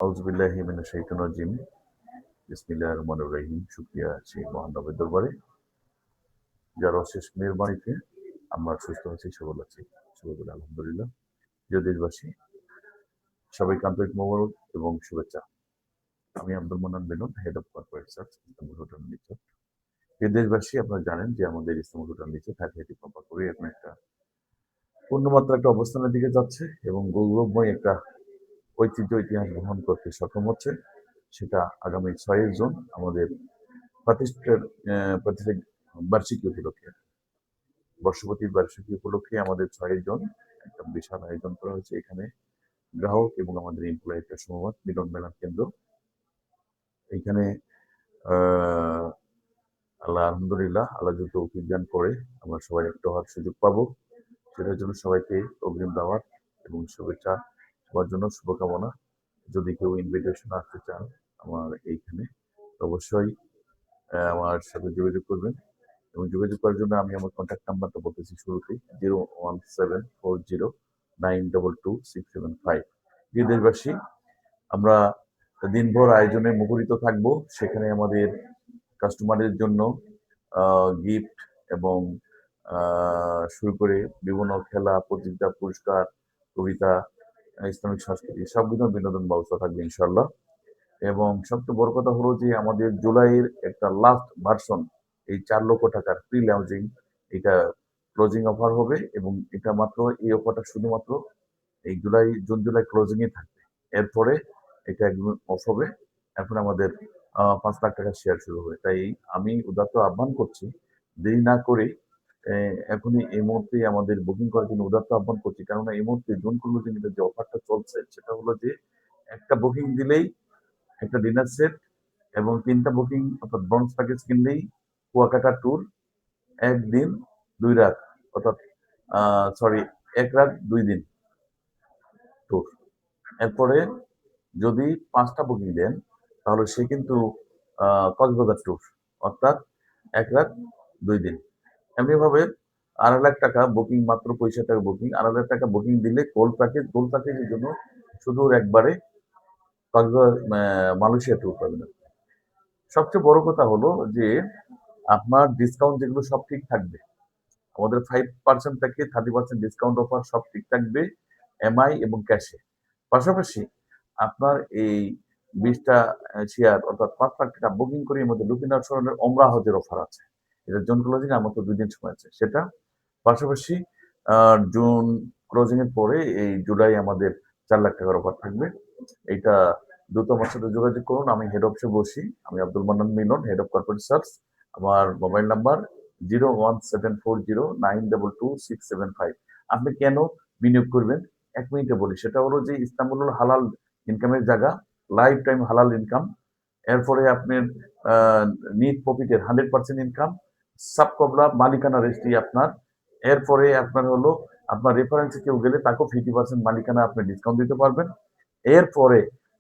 আউযুবিল্লাহি মিনাশ শাইতানির রাজিম। বিসমিল্লাহির রহমানির রহিম। শুকরিয়া সেই মহান রবের দরবারে যার অশেষ মেহেরবানিতে আমরা সুস্থ আছি, সবল আছি। সবাই বলে আলহামদুলিল্লাহ। প্রিয় দেশবাসী, সবাইকে আন্তরিক মোবারক এবং শুভেচ্ছা। আমি Abdul Mannan Binod, head of corporate search, Istanbul hotel নিচে। প্রিয় দেশবাসী, আপনারা জানেন যে আমাদের ইস্তাম্বুল হোটেল নিচে 38 নম্বর করে এখন একটা পূর্ণমাত্রা একটা অবস্থানের দিকে যাচ্ছে এবং গৌরবময় একটা ঐতিহ্য ইতিহাস বহন করতে সক্ষম হচ্ছে। সেটা আগামী 6 জুন আমাদের প্রতিষ্ঠার প্রতিষ্ঠা বার্ষিকী উপলক্ষে, বর্ষপতির বার্ষিকী উপলক্ষে আমাদের 6 জন একটা বিশাল আয়োজন করা হয়েছে। এখানে গ্রাহক এবং আমাদের এমপ্লয়ি একটা সমবাদ মিলন মেলার কেন্দ্র। এইখানে আল্লাহ আলহামদুলিল্লাহ, আল্লাহ যত অভিযান করে আমরা সবাই একটা হওয়ার সুযোগ পাবো, সেটার জন্য সবাইকে অগ্রিম দাওয়াত এবং শুভেচ্ছা, সবার জন্য শুভকামনা। যদি কেউ ইনভিটেশন আসতে চান আমার এইখানে, অবশ্যই আমার সাথে যোগাযোগ করবেন। এবং যোগাযোগ করার জন্য আমি আমার কন্ট্যাক্ট নাম্বারটা বলতেছি শুরুতেই, 01740922675। প্রিয় দেশবাসী, আমরা দিনভর আয়োজনে মুখরিত থাকবো। সেখানে আমাদের কাস্টমারের জন্য গিফট এবং শুরু করে বিভিন্ন খেলা, প্রতিযোগিতা, পুরস্কার, কবিতা, ইসলামিক সংস্কৃতি সব ধরনের বিনোদন ব্যবস্থা থাকবে ইনশাল্লাহ। এবং সবচেয়ে বড় কথা হলো যে আমাদের জুলাইয়ের একটা লাস্ট ভার্সন, এই 4 লক্ষ টাকার প্রি লঞ্চিং, এটা ক্লোজিং অফার হবে এবং এটা মাত্র এই অফারটা শুধুমাত্র এই জুন জুলাই ক্লোজিং এ থাকবে। এরপরে এটা একদম অফ হবে। এখন আমাদের 5 লাখ টাকার শেয়ার শুরু হবে। তাই আমি উদাত্ত আহ্বান করছি, দেরি না করে এখনই এই মুহূর্তে আমাদের বুকিং করার জন্য উদাত্ত আহ্বান করছি। কেননা এই মুহূর্তে জুন ক্লোজিং এর যে অফারটা চলছে সেটা হলো যে একটা বুকিং দিলেই একটা ডিনার সেট এবং 3টা বুকিং অর্থাৎ ব্রঞ্জ প্যাকেজ কিনলেই কুয়াকাটা ট্যুর 1 দিন 2 রাত, অর্থাৎ সরি 1 রাত 2 দিন ট্যুর। এরপরে যদি 5টা বুকিং দেন তাহলে সে কিন্তু কক্সবাজার ট্যুর, অর্থাৎ 1 রাত 2 দিন। এমনিভাবে 2.5 লাখ টাকা বুকিং, মাত্র 65 টাকা বুকিং, 2.5 লাখ টাকা বুকিং দিলে গোল্ড প্যাকেজের জন্য শুধু একবারে কক্সবাজার মালয়েশিয়া ট্যুর পাবেন। সবচেয়ে বড় কথা হলো যে আপনার ডিসকাউন্ট যেগুলো সব ঠিক থাকবে। আমাদের 5% থেকে 30% ডিসকাউন্ট অফার সব ঠিক থাকবে এমআই এবং ক্যাশে। পাশাপাশি আপনার এই 20টা শেয়ার অর্থাৎ 5 লাখ টাকা বুকিং করে এর মধ্যে লুকিনার সরণের ওমরা হজের অফার আছে। এটা জুন ক্লোজিং আর মাত্র 2 দিন সময় আছে সেটা। পাশাপাশি জুন ক্লোজিং এর পরে এই জুলাই আমাদের 4 লাখ টাকার অফার থাকবে। এইটা দ্রুত আমার সাথে যোগাযোগ করুন। আমি হেড অফিসে বসি। আমি আব্দুল মান্নান মিলন, হেড অফ কর্পোরেট সার্চ। আমার মোবাইল নাম্বার 01740922675। আপনি কেন বিনিয়োগ করবেন? 1 মিনিটে বলি। সেটা হলো যে ইস্তাম্বুল হলো হালাল ইনকামের জায়গা, লাইফ টাইম হালাল ইনকাম। এরপরে আপনার নিট প্রফিটের 100% ইনকাম, সাবকবলা মালিকানা রেজিস্ট্রি আপনার। এরপরে আপনার হলো আপনার রেফারেন্সে কেউ গেলে তাকেও 50% মালিকানা আপনি ডিসকাউন্ট দিতে পারবেন। এরপরে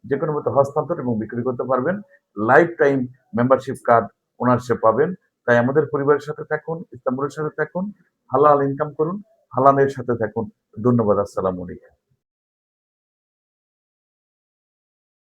যে কোনো মতো হস্তান্তর এবং বিক্রি করতে পারবেন। Life time membership card ownership পাবেন। তাই আমাদের পরিবারের সাথে থাকুন, ইস্তাম্বুলের সাথে থাকুন, হালাল ইনকাম করুন, হালালের সাথে থাকুন। ধন্যবাদ। আসসালামু আলাইকুম।